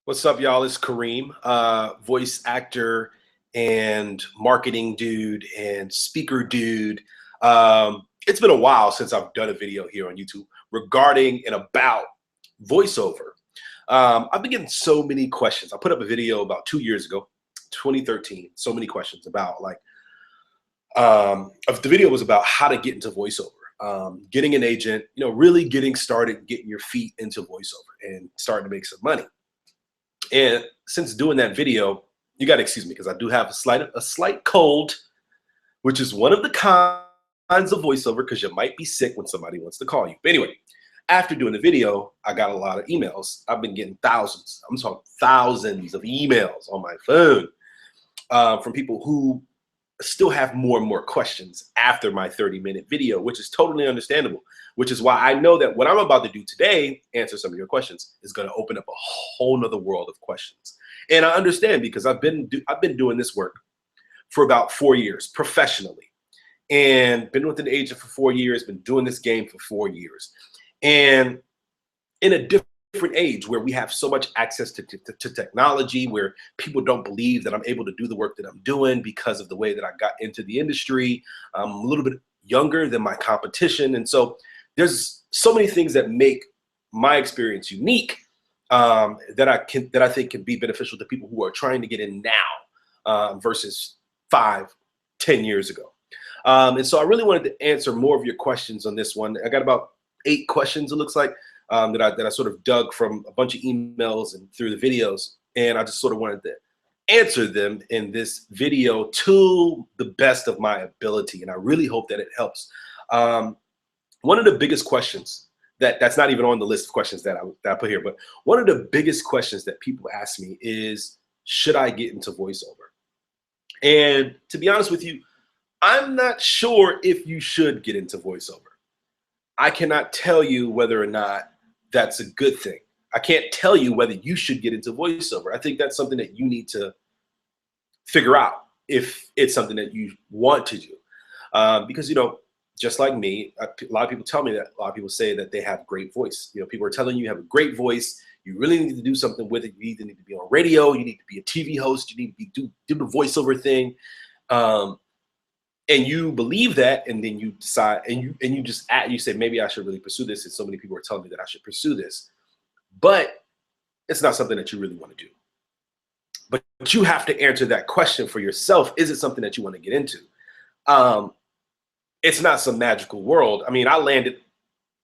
What's up, y'all? It's Kareem, voice actor and marketing dude and speaker dude. It's been a while since I've done a video here on YouTube regarding and about voiceover. I've been getting so many questions. I put up a video about 2 years ago, 2013. So many questions about the video was about how to get into voiceover, getting an agent, really getting started, getting your feet into voiceover and starting to make some money. And since doing that video, you got to excuse me because I do have a slight cold, which is one of the kinds of voiceover because you might be sick when somebody wants to call you. But anyway, after doing the video, I got a lot of emails. I've been getting thousands. I'm talking thousands of emails on my phone from people who still have more and more questions after my 30-minute video, which is totally understandable, which is why I know that what I'm about to do today, answer some of your questions, is going to open up a whole nother world of questions. And I understand because I've been doing this work for about 4 years professionally and been with an agent for 4 years, been doing this game for 4 years. And in a different age where we have so much access to technology, where people don't believe that I'm able to do the work that I'm doing because of the way that I got into the industry. I'm a little bit younger than my competition. And so there's so many things that make my experience unique that I think can be beneficial to people who are trying to get in now versus 5, 10 years ago. And so I really wanted to answer more of your questions on this one. I got about 8 questions, it looks like. That I sort of dug from a bunch of emails and through the videos, and I just sort of wanted to answer them in this video to the best of my ability, and I really hope that it helps. One of the biggest questions that's not even on the list of questions that I put here, but one of the biggest questions that people ask me is, should I get into voiceover? And to be honest with you, I'm not sure if you should get into voiceover. I cannot tell you whether or not that's a good thing. I can't tell you whether you should get into voiceover. I think that's something that you need to figure out if it's something that you want to do. Because, just like me, a lot of people tell me that, a lot of people say that they have great voice. People are telling you have a great voice. You really need to do something with it. You either need to be on radio, you need to be a TV host, you need to do the voiceover thing. And you believe that, and then you decide, and you say, maybe I should really pursue this. And so many people are telling me that I should pursue this, but it's not something that you really want to do. But you have to answer that question for yourself. Is it something that you want to get into? It's not some magical world. I mean,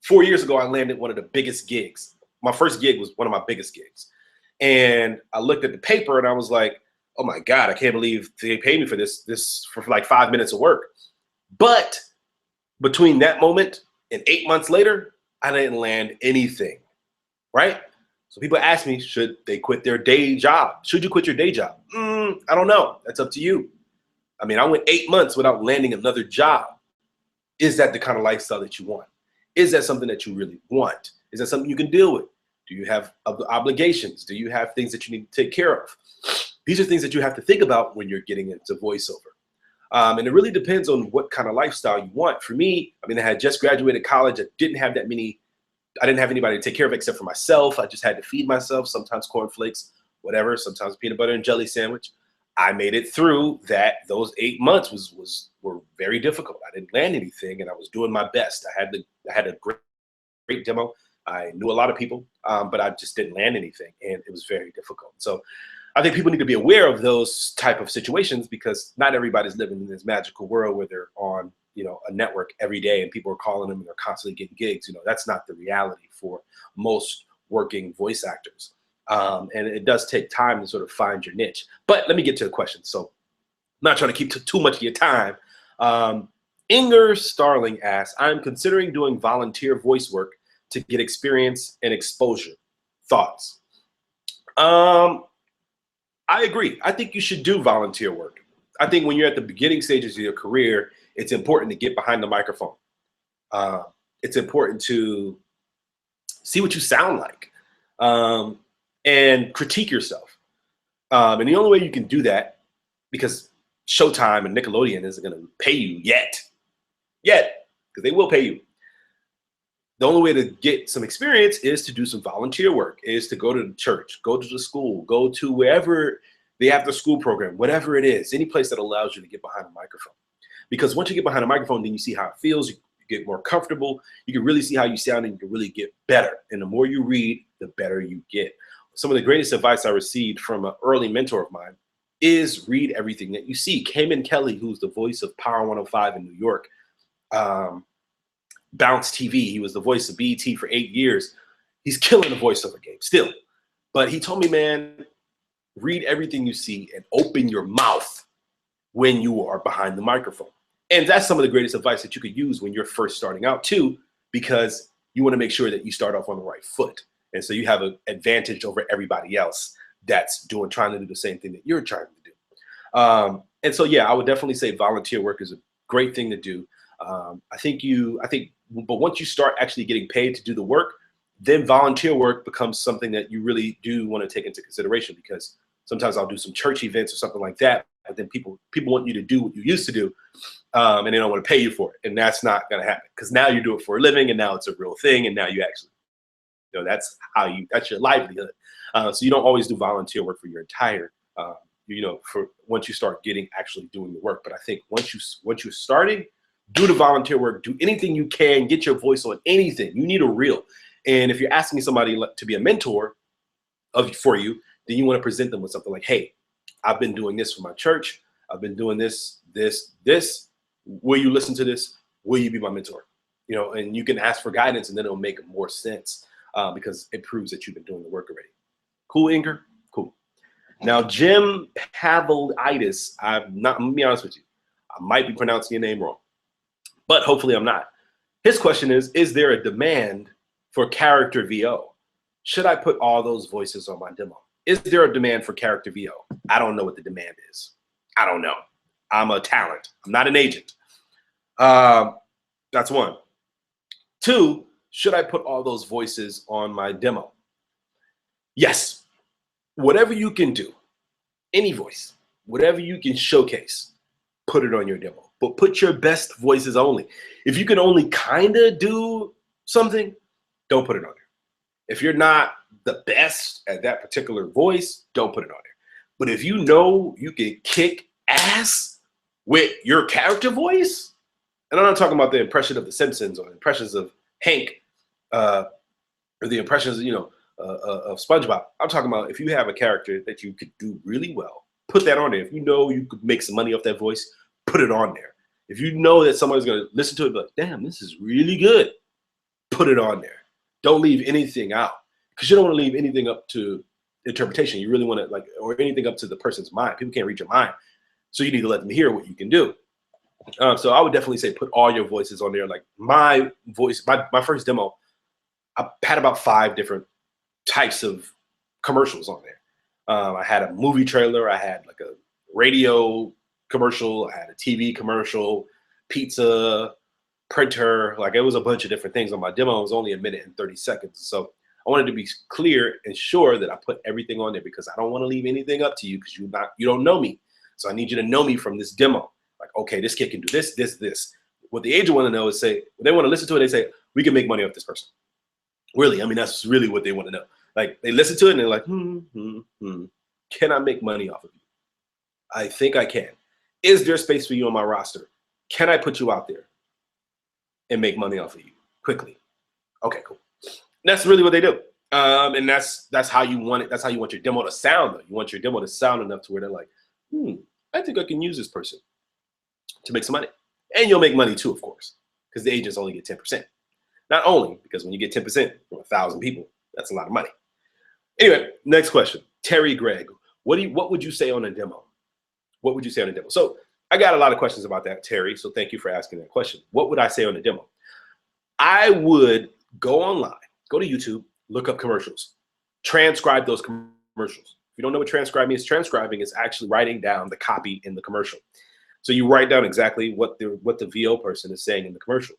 4 years ago, I landed one of the biggest gigs. My first gig was one of my biggest gigs. And I looked at the paper and I was like, oh my God, I can't believe they paid me for this for like 5 minutes of work. But between that moment and 8 months later, I didn't land anything, right? So people ask me, should they quit their day job? Should you quit your day job? I don't know. That's up to you. I mean, I went 8 months without landing another job. Is that the kind of lifestyle that you want? Is that something that you really want? Is that something you can deal with? Do you have obligations? Do you have things that you need to take care of? These are things that you have to think about when you're getting into voiceover. And it really depends on what kind of lifestyle you want. For me, I had just graduated college. I didn't have anybody to take care of except for myself. I just had to feed myself, sometimes cornflakes, whatever, sometimes peanut butter and jelly sandwich. I made it through that. Those 8 months were very difficult. I didn't land anything and I was doing my best. I had a great demo. I knew a lot of people, but I just didn't land anything and it was very difficult. So I think people need to be aware of those type of situations because not everybody's living in this magical world where they're on, a network every day and people are calling them and they're constantly getting gigs. That's not the reality for most working voice actors. And it does take time to sort of find your niche. But let me get to the question. So I'm not trying to keep too much of your time. Inger Starling asks, I'm considering doing volunteer voice work to get experience and exposure. Thoughts? I agree. I think you should do volunteer work. I think when you're at the beginning stages of your career, it's important to get behind the microphone. It's important to see what you sound like and critique yourself. And the only way you can do that, because Showtime and Nickelodeon isn't going to pay you yet, because they will pay you. The only way to get some experience is to do some volunteer work, is to go to the church, go to the school, go to wherever the after school program, whatever it is, any place that allows you to get behind a microphone. Because once you get behind a microphone, then you see how it feels, you get more comfortable, you can really see how you sound, and you can really get better. And the more you read, the better you get. Some of the greatest advice I received from an early mentor of mine is read everything that you see. Cayman Kelly, who's the voice of Power 105 in New York, Bounce TV, he was the voice of BET for 8 years. He's killing the voiceover game still. But he told me, man, read everything you see and open your mouth when you are behind the microphone. And that's some of the greatest advice that you could use when you're first starting out too, because you want to make sure that you start off on the right foot. And so you have an advantage over everybody else that's trying to do the same thing that you're trying to do. And so, yeah, I would definitely say volunteer work is a great thing to do. But once you start actually getting paid to do the work, then volunteer work becomes something that you really do want to take into consideration, because sometimes I'll do some church events or something like that, but then people want you to do what you used to do, and they don't want to pay you for it. And that's not going to happen, because now you do it for a living, and now it's a real thing, and now you actually, that's your livelihood. So you don't always do volunteer work for your entire, for once you start actually doing the work. But I think once you're starting, do the volunteer work, do anything you can, get your voice on anything. You need a reel. And if you're asking somebody to be a mentor for you, then you want to present them with something like, hey, I've been doing this for my church. I've been doing this. Will you listen to this? Will you be my mentor? And you can ask for guidance, and then it'll make more sense because it proves that you've been doing the work already. Cool, Inger? Cool. Now, Jim Pavlidis, I'm going to be honest with you. I might be pronouncing your name wrong, but hopefully I'm not. His question is there a demand for character VO? Should I put all those voices on my demo? Is there a demand for character VO? I don't know what the demand is. I don't know. I'm a talent. I'm not an agent. That's one. Two, should I put all those voices on my demo? Yes. Whatever you can do, any voice, whatever you can showcase, put it on your demo. But put your best voices only. If you can only kind of do something, don't put it on there. If you're not the best at that particular voice, don't put it on there. But if you know you can kick ass with your character voice, and I'm not talking about the impression of The Simpsons or impressions of Hank or the impressions, of SpongeBob. I'm talking about if you have a character that you could do really well, put that on there. If you know you could make some money off that voice, put it on there. If you know that somebody's going to listen to it, but damn, this is really good, put it on there. Don't leave anything out, because you don't want to leave anything up to interpretation. You really want to or anything up to the person's mind. People can't read your mind. So you need to let them hear what you can do. So I would definitely say put all your voices on there. Like my voice, my first demo, I had about 5 different types of commercials on there. I had a movie trailer. I had like a radio commercial. I had a TV commercial, pizza, printer. Like it was a bunch of different things on my demo. It was only 1 minute and 30 seconds. So I wanted to be clear and sure that I put everything on there, because I don't want to leave anything up to you, because you don't know me. So I need you to know me from this demo. Like, okay, this kid can do this, this, this. What the agent want to know is when they want to listen to it, they say, we can make money off this person. Really, I mean, that's really what they want to know. Like they listen to it and they're like, can I make money off of you? I think I can. Is there space for you on my roster? Can I put you out there and make money off of you quickly? Okay, cool. That's really what they do. And that's how you want it. That's how you want your demo to sound, though. You want your demo to sound enough to where they're like, I think I can use this person to make some money. And you'll make money too, of course, because the agents only get 10%. Not only because when you get 10% from 1,000 people, that's a lot of money. Anyway, next question. Terry Gregg, what would you say on a demo? What would you say on a demo? So I got a lot of questions about that, Terry. So thank you for asking that question. What would I say on a demo? I would go online, go to YouTube, look up commercials, transcribe those commercials. If you don't know what transcribing is actually writing down the copy in the commercial. So you write down exactly what the VO person is saying in the commercial.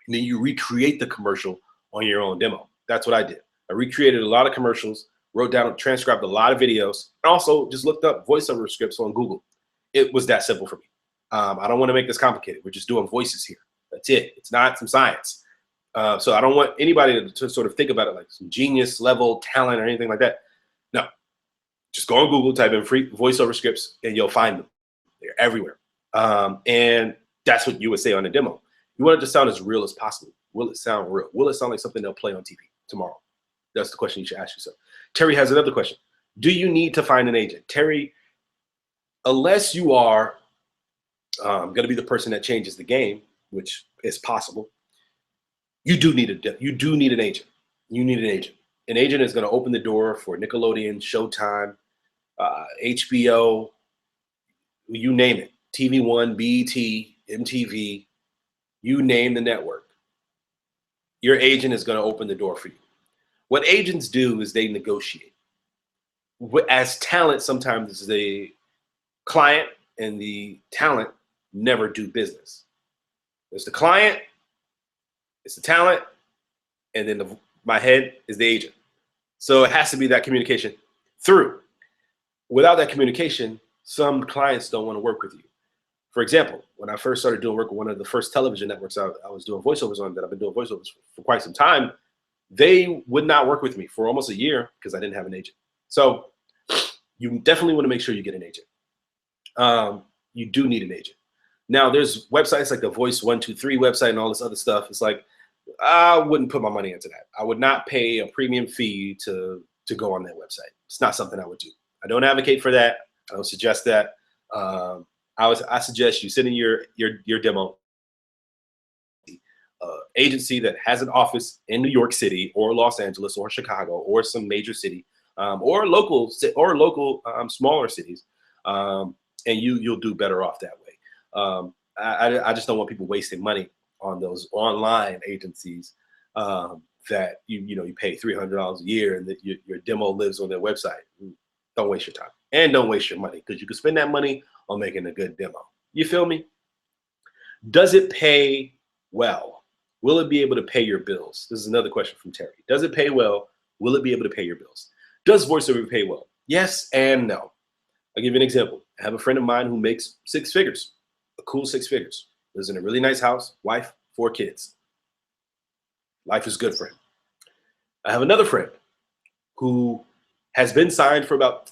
And then you recreate the commercial on your own demo. That's what I did. I recreated a lot of commercials, wrote down, transcribed a lot of videos, and also just looked up voiceover scripts on Google. It was that simple for me. I don't want to make this complicated. We're just doing voices here. That's it. It's not some science. So I don't want anybody to sort of think about it like some genius level talent or anything like that. No, just go on Google, type in free voiceover scripts, and you'll find them. They're everywhere. And that's what you would say on a demo. You want it to sound as real as possible. Will it sound real? Will it sound like something they'll play on TV tomorrow? That's the question you should ask yourself. Terry has another question. Do you need to find an agent? Terry, unless you are going to be the person that changes the game, which is possible, you do need an agent. You need an agent. An agent is going to open the door for Nickelodeon, Showtime, HBO, you name it, TV One, BET, MTV, you name the network. Your agent is going to open the door for you. What agents do is they negotiate. As talent, sometimes the client and the talent never do business. There's the client, it's the talent, and then my head is the agent. So it has to be that communication through. Without that communication, some clients don't want to work with you. For example, when I first started doing work with one of the first television networks I was doing voiceovers on, that I've been doing voiceovers for quite some time, they would not work with me for almost a year because I didn't have an agent. So you definitely want to make sure you get an agent. You do need an agent. Now, there's websites like the Voice 123 website and all this other stuff. It's like, I wouldn't put my money into that. I would not pay a premium fee to go on that website. It's not something I would do. I don't advocate for that. I don't suggest that. I suggest you send in your demo. Agency that has an office in New York City or Los Angeles or Chicago or some major city, or local smaller cities, and you'll do better off that way. I just don't want people wasting money on those online agencies that you pay $300 a year and that your demo lives on their website. Don't waste your time and don't waste your money, because you can spend that money on making a good demo. You feel me? Does it pay well? Will it be able to pay your bills? This is another question from Terry. Does it pay well? Will it be able to pay your bills? Does voiceover pay well? Yes and no. I'll give you an example. I have a friend of mine who makes 6 figures, a cool 6 figures. Lives in a really nice house, wife, 4 kids. Life is good for him. I have another friend who has been signed for about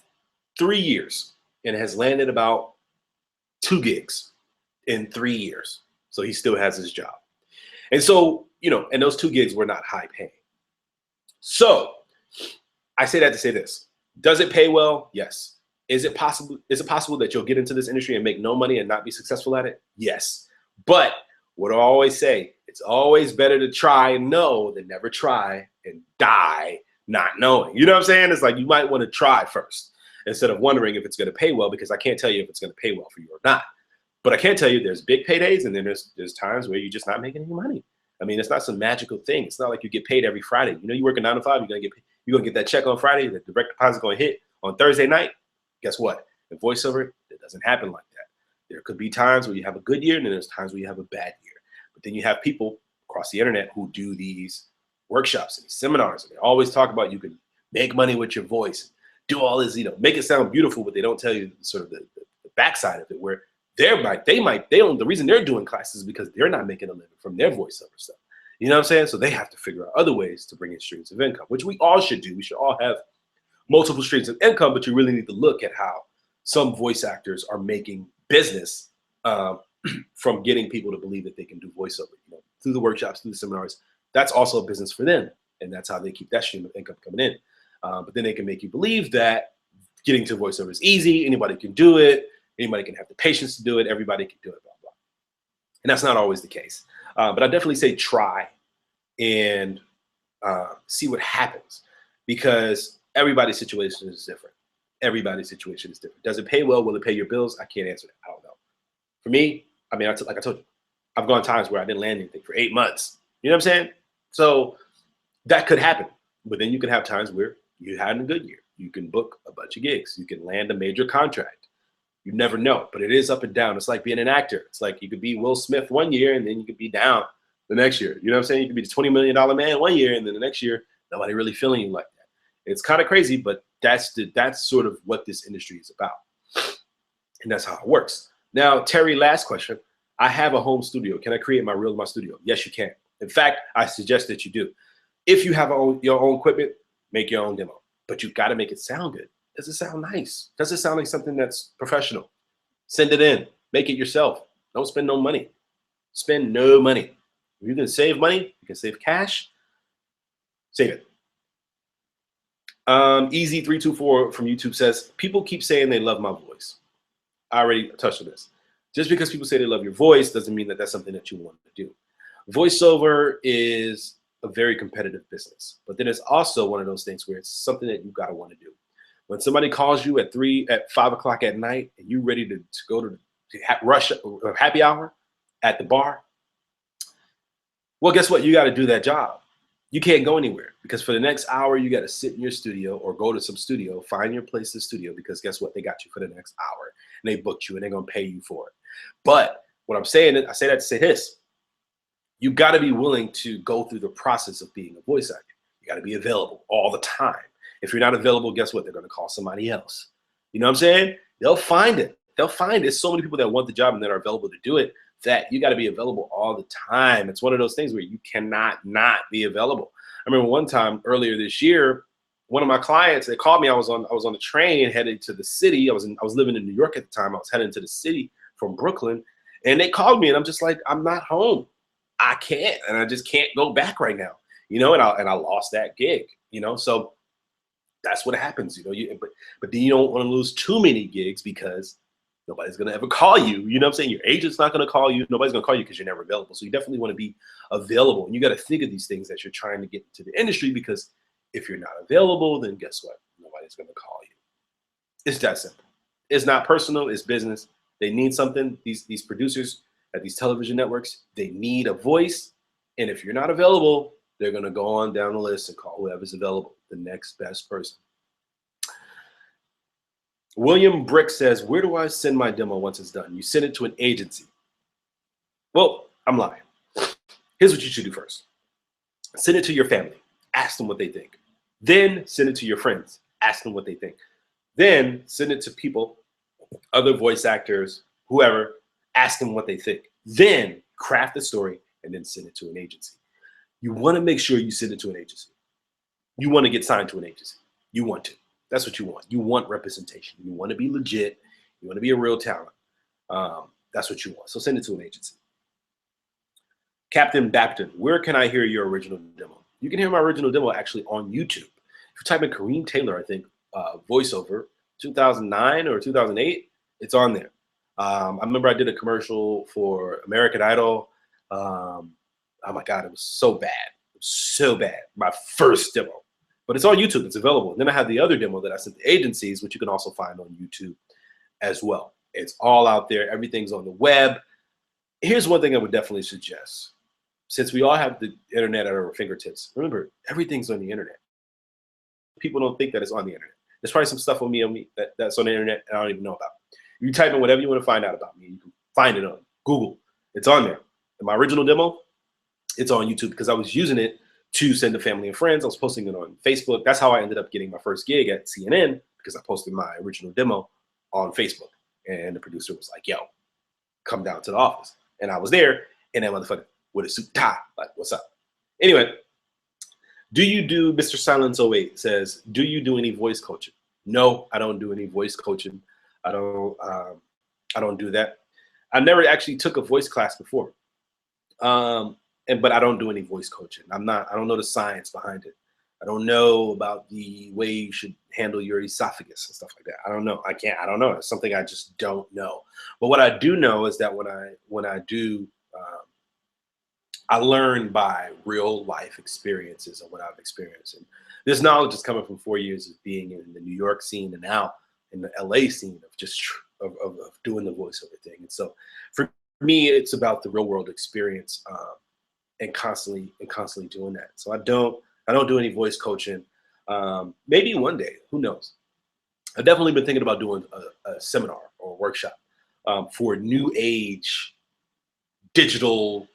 3 years and has landed about 2 gigs in 3 years. So he still has his job. And so, and those 2 gigs were not high paying. So I say that to say this. Does it pay well? Yes. Is it possible that you'll get into this industry and make no money and not be successful at it? Yes. But what I always say, it's always better to try and know than never try and die not knowing. You know what I'm saying? It's like you might want to try first instead of wondering if it's going to pay well, because I can't tell you if it's going to pay well for you or not. But I can tell you there's big paydays, and then there's times where you're just not making any money. I mean, it's not some magical thing. It's not like you get paid every Friday. You work a 9 to 5, you're gonna get that check on Friday, the direct deposit going to hit on Thursday night. Guess what? In voiceover, it doesn't happen like that. There could be times where you have a good year, and then there's times where you have a bad year. But then you have people across the internet who do these workshops and these seminars, and they always talk about you can make money with your voice, do all this, make it sound beautiful, but they don't tell you sort of the backside of it, where the reason they're doing classes is because they're not making a living from their voiceover stuff. You know what I'm saying? So they have to figure out other ways to bring in streams of income, which we all should do. We should all have multiple streams of income, but you really need to look at how some voice actors are making business from getting people to believe that they can do voiceover, through the workshops, through the seminars. That's also a business for them, and that's how they keep that stream of income coming in. But then they can make you believe that getting to voiceover is easy. Anybody can do it. Anybody can have the patience to do it. Everybody can do it, blah, blah. And that's not always the case. But I definitely say try and see what happens, because everybody's situation is different. Everybody's situation is different. Does it pay well? Will it pay your bills? I can't answer that. I don't know. For me, I mean, like I told you, I've gone times where I didn't land anything for 8 months. You know what I'm saying? So that could happen. But then you can have times where you had a good year. You can book a bunch of gigs. You can land a major contract. You never know, but it is up and down. It's like being an actor. It's like you could be Will Smith one year and then you could be down the next year. You know what I'm saying? You could be the $20 million man one year and then the next year, nobody really feeling you like that. It's kind of crazy, but that's sort of what this industry is about. And that's how it works. Now, Terry, last question. I have a home studio. Can I create my reel in my studio? Yes, you can. In fact, I suggest that you do. If you have your own equipment, make your own demo, but you've got to make it sound good. Does it sound nice? Does it sound like something that's professional? Send it in. Make it yourself. Don't spend no money. Spend no money. If you can save money, you can save cash, save it. Easy324 from YouTube says, people keep saying they love my voice. I already touched on this. Just because people say they love your voice doesn't mean that that's something that you want to do. Voiceover is a very competitive business, but then it's also one of those things where it's something that you gotta want to do. When somebody calls you at 5 o'clock at night and you're ready to go to rush or happy hour at the bar, well, guess what? You got to do that job. You can't go anywhere because for the next hour, you got to sit in your studio or go to some studio, find your place to studio, because guess what? They got you for the next hour and they booked you and they're going to pay you for it. But what I'm saying, I say that to say this, you got to be willing to go through the process of being a voice actor. You got to be available all the time. If you're not available, guess what? They're going to call somebody else. You know what I'm saying? They'll find it. They'll find it. So many people that want the job and that are available to do it, that you got to be available all the time. It's one of those things where you cannot not be available. I remember one time earlier this year, one of my clients, they called me. I was on the train headed to the city. I was living in New York at the time. I was heading to the city from Brooklyn, and they called me, and I'm just like, I'm not home. I can't, and I just can't go back right now. You know, and I lost that gig. You know, so that's what happens. You know, but then you don't want to lose too many gigs because nobody's going to ever call you. You know what I'm saying? Your agent's not going to call you. Nobody's going to call you because you're never available. So you definitely want to be available. And you got to think of these things that you're trying to get into the industry, because if you're not available, then guess what? Nobody's going to call you. It's that simple. It's not personal. It's business. They need something. These producers at these television networks, they need a voice. And if you're not available, they're going to go on down the list and call whoever's available, the next best person. William Brick says, where do I send my demo once it's done? You send it to an agency. Well, I'm lying. Here's what you should do first. Send it to your family. Ask them what they think. Then send it to your friends. Ask them what they think. Then send it to people, other voice actors, whoever. Ask them what they think. Then craft the story and then send it to an agency. You want to make sure you send it to an agency. You want to get signed to an agency. You want to. That's what you want. You want representation. You want to be legit. You want to be a real talent. That's what you want. So send it to an agency. Captain Bapton, where can I hear your original demo? You can hear my original demo actually on YouTube. If you type in Kareem Taylor, I think, voiceover, 2009 or 2008, it's on there. I remember I did a commercial for American Idol. Oh my God, it was so bad. It was so bad. My first demo. But it's on YouTube. It's available. And then I have the other demo that I sent to agencies, which you can also find on YouTube as well. It's all out there. Everything's on the web. Here's one thing I would definitely suggest. Since we all have the internet at our fingertips, remember, everything's on the internet. People don't think that it's on the internet. There's probably some stuff on me that's on the internet and I don't even know about. You type in whatever you want to find out about me. You can find it on Google. It's on there. And my original demo, it's on YouTube because I was using it to send to family and friends. I was posting it on Facebook. That's how I ended up getting my first gig at CNN, because I posted my original demo on Facebook. And the producer was like, yo, come down to the office. And I was there, and that motherfucker with a suit and tie, like, what's up? Anyway, do you do, Mr. Silence 08 says, do you do any voice coaching? No, I don't do any voice coaching. I don't do that. I never actually took a voice class before. But I don't do any voice coaching. I don't know the science behind it. I don't know about the way you should handle your esophagus and stuff like that. I don't know. I don't know. It's something I just don't know. But what I do know is that when I do, I learn by real life experiences of what I've experienced. And this knowledge is coming from 4 years of being in the New York scene and now in the LA scene of just of doing the voiceover thing. And so for me, it's about the real world experience. And constantly doing that. So I don't do any voice coaching. Maybe one day, who knows? I've definitely been thinking about doing a seminar or a workshop for new age digital,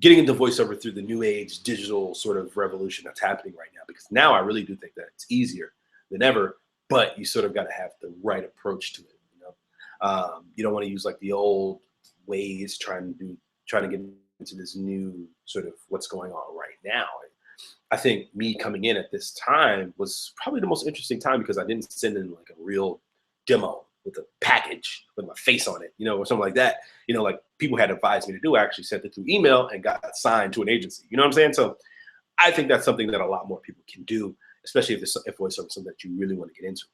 getting into voiceover through the new age digital sort of revolution that's happening right now. Because now I really do think that it's easier than ever, but you sort of got to have the right approach to it. You know, you don't want to use like the old ways trying to get into this new sort of what's going on right now. I think me coming in at this time was probably the most interesting time because I didn't send in like a real demo with a package with my face on it, or something like that. Like people had advised me to do. I actually sent it through email and got signed to an agency. You know what I'm saying? So I think that's something that a lot more people can do, especially if voiceover is something that you really want to get into.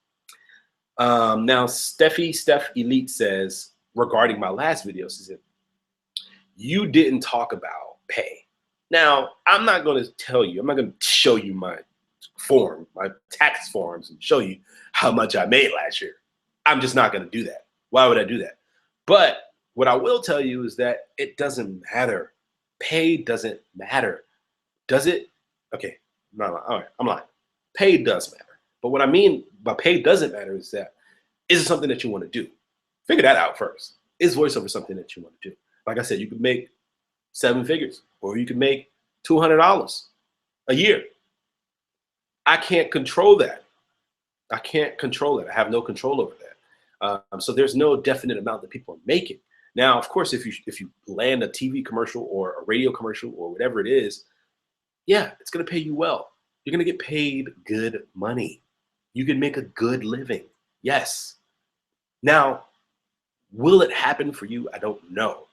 Now, Steph Elite says, regarding my last video, she said, you didn't talk about pay. Now, I'm not going to tell you, I'm not going to show you my tax forms and show you how much I made last year. I'm just not going to do that. Why would I do that? But what I will tell you is that it doesn't matter. Pay doesn't matter. Does it? Okay, I'm not lying. All right, I'm lying. Pay does matter. But what I mean by pay doesn't matter is that, is it something that you want to do? Figure that out first. Is voiceover something that you want to do? Like I said, you could make 7 figures, or you could make $200 a year. I can't control that. I can't control it. I have no control over that. So there's no definite amount that people are making. Now, of course, if you land a TV commercial or a radio commercial or whatever it is, yeah, it's going to pay you well. You're going to get paid good money. You can make a good living. Yes. Now, will it happen for you? I don't know.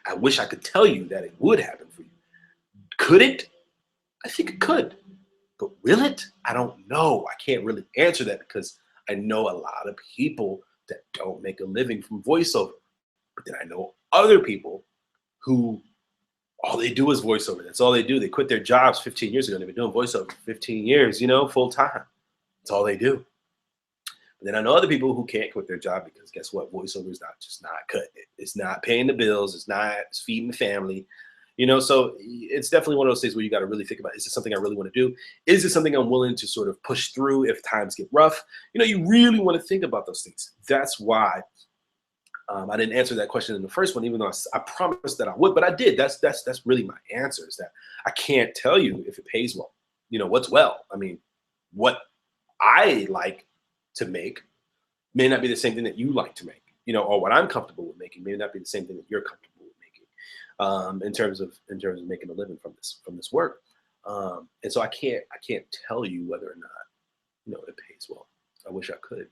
I wish I could tell you that it would happen for you. Could it? I think it could. But will it? I don't know. I can't really answer that because I know a lot of people that don't make a living from voiceover. But then I know other people who all they do is voiceover. That's all they do. They quit their jobs 15 years ago. They've been doing voiceover for 15 years, full time. That's all they do. But then I know other people who can't quit their job because guess what? Voiceover is just not cutting it. It's not paying the bills. It's feeding the family. So it's definitely one of those things where you got to really think about, is this something I really want to do? Is it something I'm willing to sort of push through if times get rough? You really want to think about those things. That's why I didn't answer that question in the first one, even though I promised that I would, but I did. That's really my answer, is that I can't tell you if it pays well. What's well? I mean, what I like to make may not be the same thing that you like to make, or what I'm comfortable with making may not be the same thing that you're comfortable with making, in terms of making a living from this work. And so I can't tell you whether or not, it pays well. I wish I could.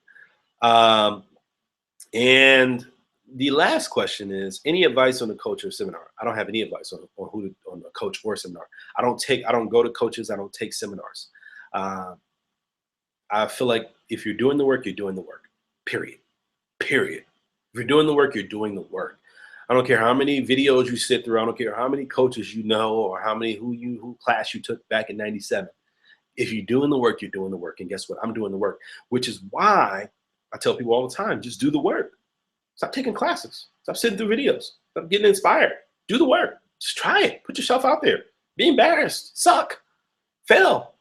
And the last question is, any advice on the coach or seminar? I don't have any advice on the coach or seminar. I don't go to coaches. I don't take seminars. I feel like if you're doing the work, you're doing the work, period. If you're doing the work, you're doing the work. I don't care how many videos you sit through. I don't care how many coaches you know or who class you took back in '97. If you're doing the work, you're doing the work. And guess what? I'm doing the work, which is why I tell people all the time, just do the work. Stop taking classes. Stop sitting through videos. Stop getting inspired. Do the work. Just try it. Put yourself out there. Be embarrassed. Suck. Fail.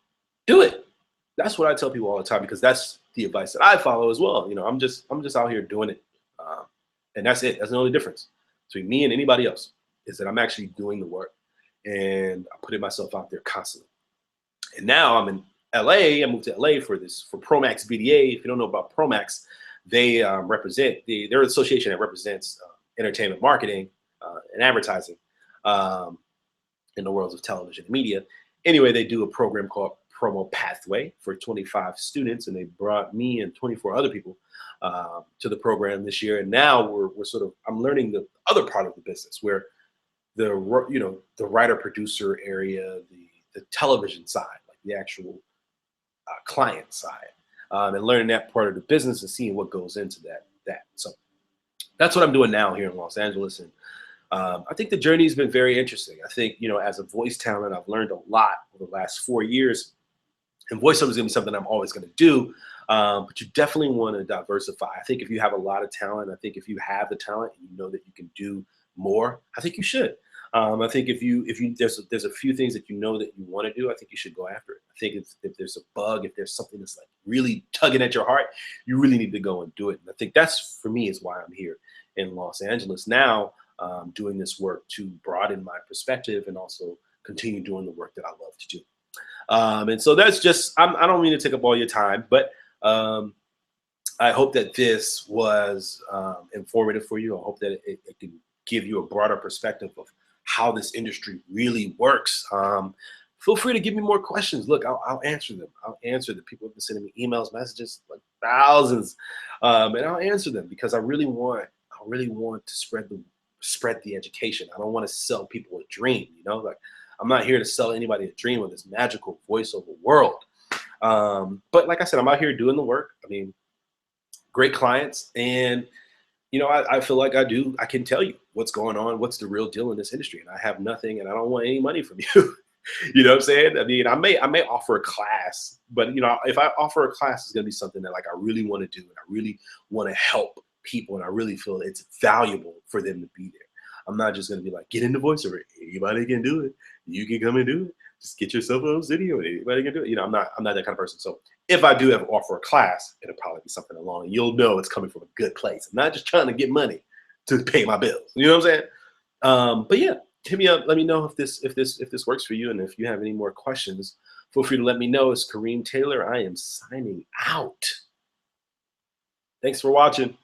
Do it. That's what I tell people all the time, because that's the advice that I follow as well. I'm just out here doing it. And that's it. That's the only difference between me and anybody else, is that I'm actually doing the work and I'm putting myself out there constantly. And now I'm in LA. I moved to LA for Promax BDA. If you don't know about Promax, they they're an association that represents entertainment marketing and advertising in the worlds of television and media. Anyway, they do a program called Promo Pathway for 25 students, and they brought me and 24 other people to the program this year. And now I'm learning the other part of the business, where the writer producer area, the television side, like the actual client side, and learning that part of the business and seeing what goes into that. So that's what I'm doing now here in Los Angeles. And I think the journey has been very interesting. I think, as a voice talent, I've learned a lot over the last 4 years. And voiceover is going to be something I'm always going to do. But you definitely want to diversify. I think if you have a lot of talent, I think if you have the talent and you know that you can do more, I think you should. I think if there's a few things that you know that you want to do, I think you should go after it. I think if there's a bug, if there's something that's like really tugging at your heart, you really need to go and do it. And I think that's, for me, is why I'm here in Los Angeles now, doing this work to broaden my perspective and also continue doing the work that I love to do. And so that's just, I don't mean to take up all your time, but I hope that this was informative for you. I hope that it can give you a broader perspective of how this industry really works. Feel free to give me more questions. Look, I'll answer them. I'll answer them. People have been sending me emails, messages, like thousands, and I'll answer them because I really want to spread the education. I don't want to sell people a dream. Like I'm not here to sell anybody a dream of this magical voiceover world. But like I said, I'm out here doing the work. I mean, great clients, and I feel like I can tell you what's going on, what's the real deal in this industry, and I have nothing, and I don't want any money from you. You know what I'm saying? I mean, I may offer a class, but if I offer a class, it's gonna be something that like I really want to do, and I really want to help people, and I really feel it's valuable for them to be there. I'm not just gonna be like, get into voiceover. Anybody can do it. You can come and do it. Just get yourself a video. Anybody can do it. I'm not that kind of person. So if I do ever offer a class, it'll probably be something along. You'll know it's coming from a good place. I'm not just trying to get money to pay my bills. You know what I'm saying? But yeah, hit me up. Let me know if this works for you, and if you have any more questions, feel free to let me know. It's Kareem Taylor. I am signing out. Thanks for watching.